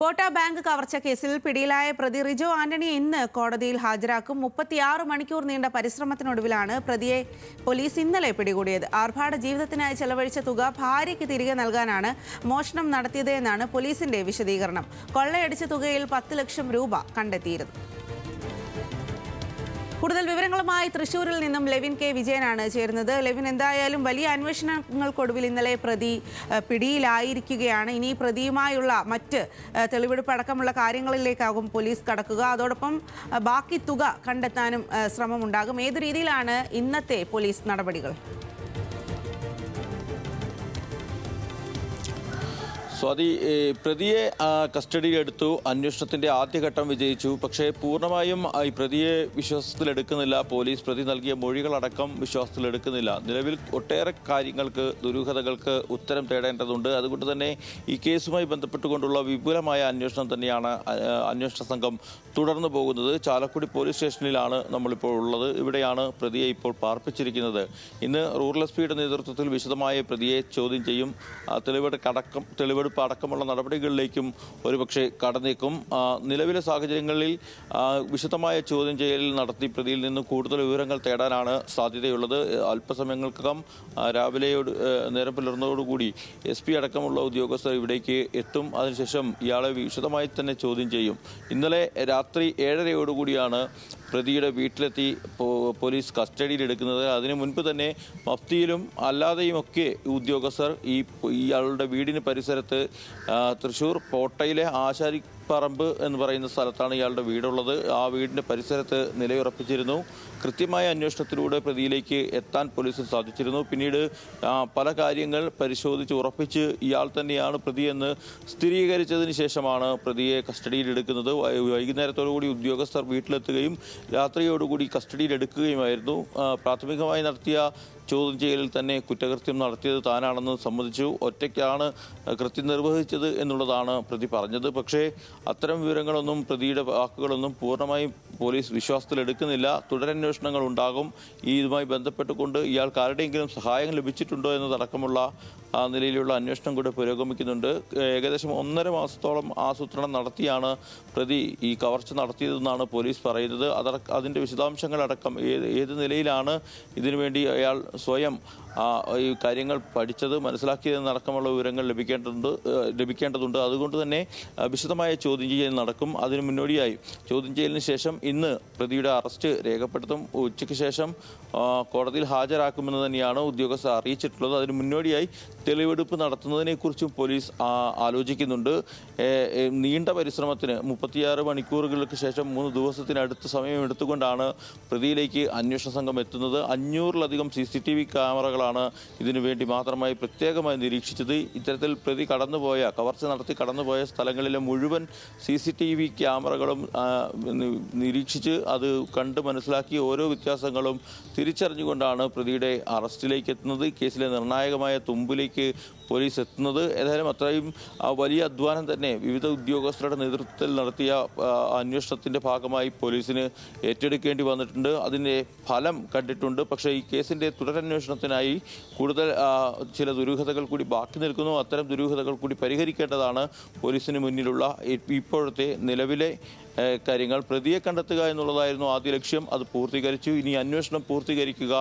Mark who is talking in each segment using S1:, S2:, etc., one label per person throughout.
S1: പോട്ട bank കവർച്ച കേസിൽ പിടിയിലായ പ്രതി റിജോ ആന്റണിയെ ഇന്ന് കോടതിയിൽ ഹാജരാക്കും. 36 മണിക്കൂർ നീണ്ട പരിശ്രമത്തിനൊടുവിലാണ് പ്രതിയെ പോലീസ് ഇന്നലെ പിടികൂടിയത്. ആർഭാട ജീവിതത്തിനായി ചെലവഴിച്ച തുക ഭാര്യയ്ക്ക് തിരികെ നൽകാനാണ് മോഷണം നടത്തിയത് എന്നാണ് പോലീസിന്റെ വിശദീകരണം. കൊള്ളയടിച്ച തുകയിൽ 10 ലക്ഷം രൂപ കണ്ടെത്തിയിരുന്നു. കൂടുതൽ വിവരങ്ങളുമായി തൃശ്ശൂരിൽ നിന്നും ലെവിൻ കെ വിജയനാണ് ചേരുന്നത്. ലെവിൻ, എന്തായാലും വലിയ അന്വേഷണങ്ങൾക്കൊടുവിൽ ഇന്നലെ പ്രതി പിടിയിലായിരിക്കുകയാണ്. ഇനി പ്രതിയുമായുള്ള മറ്റ് തെളിവെടുപ്പ് അടക്കമുള്ള കാര്യങ്ങളിലേക്കാകും പോലീസ് കടക്കുക. അതോടൊപ്പം ബാക്കി തുക കണ്ടെത്താനും ശ്രമമുണ്ടാകും. ഏതു രീതിയിലാണ് ഇന്നത്തെ പോലീസ് നടപടികൾ?
S2: സ്വാതി, പ്രതിയെ കസ്റ്റഡിയിലെടുത്തു. അന്വേഷണത്തിന്റെ ആദ്യഘട്ടം വിജയിച്ചു. പക്ഷേ പൂർണ്ണമായും ഈ പ്രതിയെ വിശ്വാസത്തിലെടുക്കുന്നില്ല പോലീസ്. പ്രതി നൽകിയ മൊഴികളടക്കം വിശ്വാസത്തിലെടുക്കുന്നില്ല. നിലവിൽ ഒട്ടേറെ കാര്യങ്ങൾക്ക്, ദുരൂഹതകൾക്ക് ഉത്തരം തേടേണ്ടതുണ്ട്. അതുകൊണ്ട് തന്നെ ഈ കേസുമായി ബന്ധപ്പെട്ടുകൊണ്ടുള്ള വിപുലമായ അന്വേഷണം തന്നെയാണ് അന്വേഷണ സംഘം തുടർന്നു പോകുന്നത്. ചാലക്കുടി പോലീസ് സ്റ്റേഷനിലാണ് നമ്മളിപ്പോൾ ഉള്ളത്. ഇവിടെയാണ് പ്രതിയെ ഇപ്പോൾ പാർപ്പിച്ചിരിക്കുന്നത്. ഇന്ന് റൂറൽ എസ് പിയുടെ നേതൃത്വത്തിൽ വിശദമായ പ്രതിയെ ചോദ്യം ചെയ്യും. തെളിവെടുപ്പ് അടക്കമുള്ള നടപടികളിലേക്കും ഒരുപക്ഷെ കടന്നേക്കും. നിലവിലെ സാഹചര്യങ്ങളിൽ വിശദമായ ചോദ്യം ചെയ്യൽ നടത്തി പ്രതിയിൽ നിന്ന് കൂടുതൽ വിവരങ്ങൾ തേടാനാണ് സാധ്യതയുള്ളത്. അല്പസമയങ്ങൾക്കകം നേരം പുലർന്നതോടുകൂടി SP അടക്കമുള്ള ഉദ്യോഗസ്ഥർ ഇവിടേക്ക് എത്തും. അതിനുശേഷം ഇയാളെ വിശദമായി തന്നെ ചോദ്യം ചെയ്യും. ഇന്നലെ രാത്രി 7:30യോടുകൂടിയാണ് പ്രതിയുടെ വീട്ടിലെത്തി പോലീസ് കസ്റ്റഡിയിലെടുക്കുന്നത്. അതിനു മുൻപ് തന്നെ മഫ്തിയിലും അല്ലാതെയുമൊക്കെ ഉദ്യോഗസ്ഥർ ഇയാളുടെ വീടിന് പരിസരത്ത് തൃശ്ശൂർ പോട്ടയിലെ ആശാരിപ്പറമ്പ് എന്ന് പറയുന്ന സ്ഥലത്താണ് ഇയാളുടെ വീടുള്ളത്. ആ വീടിൻ്റെ പരിസരത്ത് നിലയുറപ്പിച്ചിരുന്നു. കൃത്യമായ അന്വേഷണത്തിലൂടെ പ്രതിയിലേക്ക് എത്താൻ പോലീസിന് സാധിച്ചിരുന്നു. പിന്നീട് പല കാര്യങ്ങൾ പരിശോധിച്ച് ഉറപ്പിച്ച് ഇയാൾ തന്നെയാണ് പ്രതിയെന്ന് സ്ഥിരീകരിച്ചതിന് ശേഷമാണ് പ്രതിയെ കസ്റ്റഡിയിലെടുക്കുന്നത്. വൈകുന്നേരത്തോടുകൂടി ഉദ്യോഗസ്ഥർ വീട്ടിലെത്തുകയും രാത്രിയോടുകൂടി കസ്റ്റഡിയിലെടുക്കുകയുമായിരുന്നു. പ്രാഥമികമായി നടത്തിയ ചോദ്യം ചെയ്യലിൽ തന്നെ കുറ്റകൃത്യം നടത്തിയത് താനാണെന്ന് സമ്മതിച്ചു. ഒറ്റയ്ക്കാണ് കൃത്യം നിർവഹിച്ചത് എന്നുള്ളതാണ് പ്രതി പറഞ്ഞത്. പക്ഷേ അത്തരം വിവരങ്ങളൊന്നും, പ്രതിയുടെ വാക്കുകളൊന്നും പൂർണ്ണമായും പോലീസ് വിശ്വാസത്തിലെടുക്കുന്നില്ല. തുടരന്വേഷണങ്ങൾ ഉണ്ടാകും. ഇതുമായി ബന്ധപ്പെട്ടുകൊണ്ട് ഇയാൾക്ക് ആരുടെയെങ്കിലും സഹായം ലഭിച്ചിട്ടുണ്ടോ എന്നതടക്കമുള്ള നിലയിലുള്ള അന്വേഷണം കൂടെ പുരോഗമിക്കുന്നുണ്ട്. ഏകദേശം 1.5 മാസത്തോളം ആസൂത്രണം നടത്തിയാണ് പ്രതി ഈ കവർച്ച നടത്തിയതെന്നാണ് പോലീസ് പറയുന്നത്. അതിൻ്റെ വിശദാംശങ്ങളടക്കം ഏത് നിലയിലാണ് ഇതിനുവേണ്ടി അയാൾ സ്വയം ഈ കാര്യങ്ങൾ പഠിച്ചത്, മനസ്സിലാക്കിയതെന്നടക്കമുള്ള വിവരങ്ങൾ ലഭിക്കേണ്ടതുണ്ട്. അതുകൊണ്ട് തന്നെ വിശദമായ ചോദ്യം ചെയ്യൽ നടക്കും. അതിന് മുന്നോടിയായി ചോദ്യം ചെയ്യലിന് ശേഷം ഇന്ന് പ്രതിയുടെ അറസ്റ്റ് രേഖപ്പെടുത്തും. ഉച്ചയ്ക്ക് ശേഷം കോടതിയിൽ ഹാജരാക്കുമെന്ന് തന്നെയാണ് ഉദ്യോഗസ്ഥർ അറിയിച്ചിട്ടുള്ളത്. അതിന് മുന്നോടിയായി തെളിവെടുപ്പ് നടത്തുന്നതിനെക്കുറിച്ചും പോലീസ് ആലോചിക്കുന്നുണ്ട്. നീണ്ട പരിശ്രമത്തിന് 36 മണിക്കൂറുകൾക്ക് ശേഷം 3 ദിവസത്തിനടുത്ത് സമയം എടുത്തുകൊണ്ടാണ് പ്രതിയിലേക്ക് അന്വേഷണ സംഘം എത്തുന്നത്. 500-ലധികം CCTV ക്യാമറകളാണ് ഇതിനു വേണ്ടി മാത്രമായി പ്രത്യേകമായി നിരീക്ഷിച്ചത്. ഇത്തരത്തിൽ പ്രതി കവർച്ച നടത്തി കടന്നുപോയ സ്ഥലങ്ങളിലെ മുഴുവൻ CCTV ക്യാമറകളും നിരീക്ഷിച്ച് അത് കണ്ട് മനസ്സിലാക്കി ഓരോ വ്യത്യാസങ്ങളും തിരിച്ചറിഞ്ഞുകൊണ്ടാണ് പ്രതിയുടെ അറസ്റ്റിലേക്ക് എത്തുന്നത്. കേസിലെ നിർണായകമായ തുമ്പിലേക്ക് പോലീസ് എത്തുന്നത്. ഏതായാലും അത്രയും വലിയ അധ്വാനം തന്നെ വിവിധ ഉദ്യോഗസ്ഥരുടെ നേതൃത്വത്തിൽ നടത്തിയ അന്വേഷണത്തിൻ്റെ ഭാഗമായി പോലീസിന് ഏറ്റെടുക്കേണ്ടി വന്നിട്ടുണ്ട്. അതിൻ്റെ ഫലം കണ്ടിട്ടുണ്ട്. പക്ഷേ ഈ കേസിൻ്റെ തുടരന്വേഷണത്തിനായി കൂടുതൽ ചില ദുരൂഹതകൾ കൂടി ബാക്കി നിൽക്കുന്നു. അത്തരം ദുരൂഹതകൾ കൂടി പരിഹരിക്കേണ്ടതാണ് പോലീസിന് മുന്നിലുള്ള ഇപ്പോഴത്തെ നിലവിലെ കാര്യങ്ങൾ. പ്രതിയെ കണ്ടെത്തുക എന്നുള്ളതായിരുന്നു ആദ്യ ലക്ഷ്യം. അത് പൂർത്തീകരിച്ചു. ഇനി അന്വേഷണം പൂർത്തീകരിക്കുക,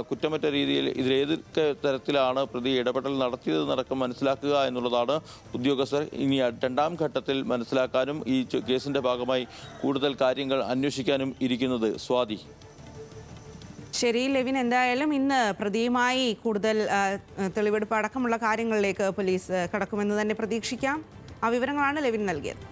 S2: കുറ്റമറ്റ രീതിയിൽ ഇതിലേതൊക്കെ തരത്തിലാണ് പ്രതി ഇടപെടൽ നടത്തിയതെന്നടക്കം മനസ്സിലാക്കുക എന്നുള്ളതാണ് ഉദ്യോഗസ്ഥർ ഇനി 2ാം ഘട്ടത്തിൽ മനസ്സിലാക്കാനും ഈ കേസിൻ്റെ ഭാഗമായി കൂടുതൽ കാര്യങ്ങൾ അന്വേഷിക്കാനും ഇരിക്കുന്നത്. സ്വാതി.
S1: ശരി ലെവിൻ, എന്തായാലും ഇന്ന് പ്രതിയുമായി കൂടുതൽ തെളിവെടുപ്പ് അടക്കമുള്ള കാര്യങ്ങളിലേക്ക് പോലീസ് കടക്കുമെന്ന് തന്നെ പ്രതീക്ഷിക്കാം. ആ വിവരങ്ങളാണ് ലെവിൻ നൽകിയത്.